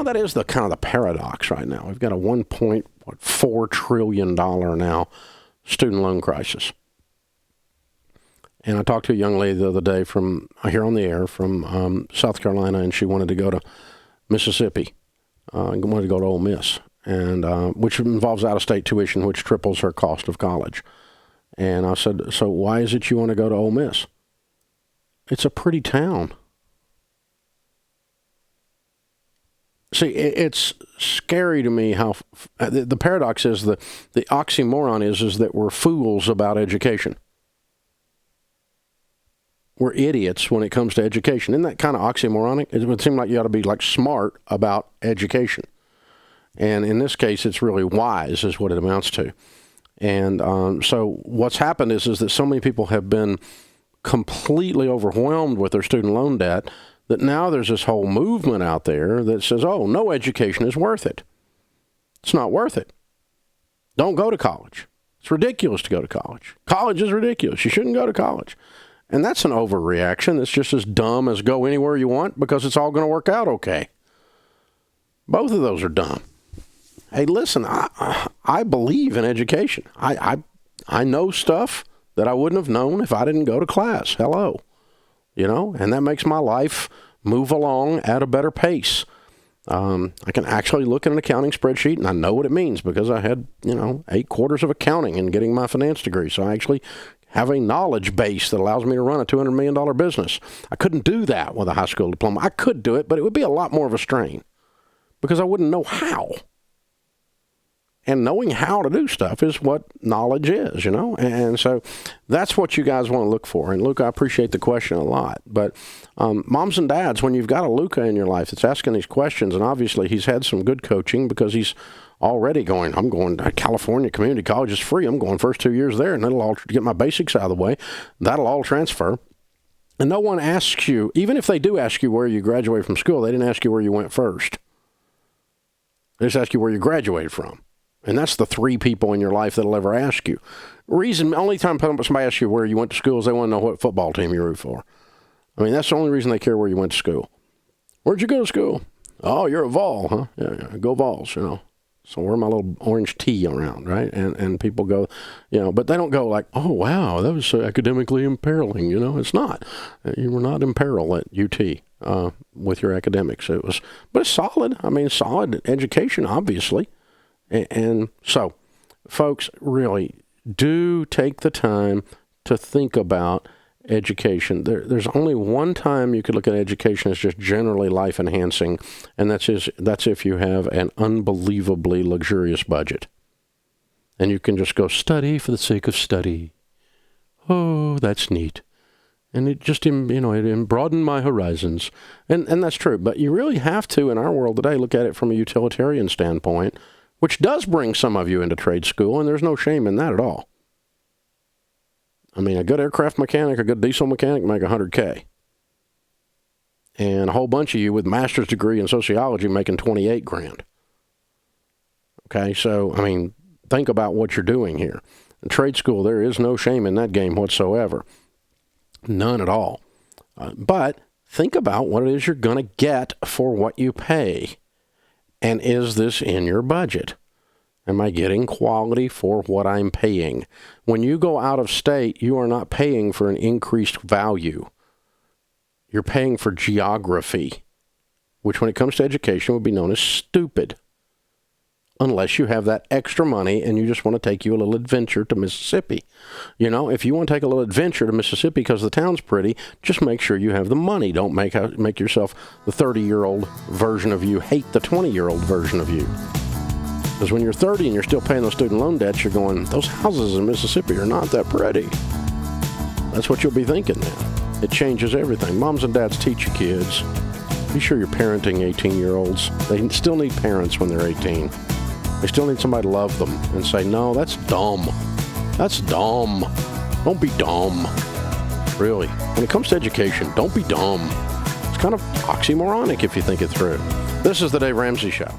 that is the kind of the paradox right now. We've got a $1.4 trillion now student loan crisis. And I talked to a young lady the other day from here on the air from South Carolina, and she wanted to go to Mississippi, wanted to go to Ole Miss, and which involves out-of-state tuition, which triples her cost of college. And I said, so why is it you want to go to Ole Miss? It's a pretty town. See, it's scary to me how the paradox is, the oxymoron is that we're fools about education. We're idiots when it comes to education. Isn't that kind of oxymoronic? It would seem like you ought to be like smart about education. And in this case, it's really wise is what it amounts to. And so what's happened is that so many people have been completely overwhelmed with their student loan debt that now there's this whole movement out there that says, oh, no education is worth it. It's not worth it. Don't go to college. It's ridiculous to go to college. College is ridiculous. You shouldn't go to college. And that's an overreaction. It's just as dumb as go anywhere you want because it's all going to work out okay. Both of those are dumb. Hey, listen, I believe in education. I know stuff that I wouldn't have known if I didn't go to class. Hello. And that makes my life move along at a better pace. I can actually look at an accounting spreadsheet and I know what it means because I had, 8 quarters of accounting in getting my finance degree. So I actually have a knowledge base that allows me to run a $200 million business. I couldn't do that with a high school diploma. I could do it, but it would be a lot more of a strain because I wouldn't know how. And knowing how to do stuff is what knowledge is, And so that's what you guys want to look for. And, Luke, I appreciate the question a lot. But moms and dads, when you've got a Luca in your life that's asking these questions, and obviously he's had some good coaching because he's already going, I'm going to California Community College. It's free. I'm going first 2 years there, and that'll all get my basics out of the way. That'll all transfer. And no one asks you, even if they do ask you where you graduated from school, they didn't ask you where you went first. They just ask you where you graduated from. And that's the 3 people in your life that'll ever ask you. Only time somebody asks you where you went to school is they want to know what football team you root for. I mean, that's the only reason they care where you went to school. Where'd you go to school? Oh, you're a Vol, huh? Yeah, go Vols, So wear my little orange tee around, right? And people go, but they don't go like, oh, wow, that was so academically imperiling. It's not. You were not in peril at UT with your academics. But it's solid. I mean, solid education, obviously. And so, folks, really do take the time to think about education. There's only one time you could look at education as just generally life-enhancing, and that's if you have an unbelievably luxurious budget. And you can just go study for the sake of study. Oh, that's neat. And it just, it broadened my horizons. And that's true. But you really have to, in our world today, look at it from a utilitarian standpoint, which does bring some of you into trade school, and there's no shame in that at all. I mean, a good aircraft mechanic, a good diesel mechanic make $100K. And a whole bunch of you with master's degree in sociology making $28,000. Okay, so, I mean, think about what you're doing here. In trade school, there is no shame in that game whatsoever. None at all. But think about what it is you're going to get for what you pay. And is this in your budget? Am I getting quality for what I'm paying? When you go out of state, you are not paying for an increased value. You're paying for geography, which when it comes to education would be known as stupid. Unless you have that extra money and you just want to take you a little adventure to Mississippi. If you want to take a little adventure to Mississippi because the town's pretty, just make sure you have the money. Don't make yourself the 30-year-old version of you hate the 20-year-old version of you. Because when you're 30 and you're still paying those student loan debts, you're going, those houses in Mississippi are not that pretty. That's what you'll be thinking now. It changes everything. Moms and dads, teach your kids. Be sure you're parenting 18-year-olds. They still need parents when they're 18. They still need somebody to love them and say, no, that's dumb. That's dumb. Don't be dumb. Really. When it comes to education, don't be dumb. It's kind of oxymoronic if you think it through. This is the Dave Ramsey Show.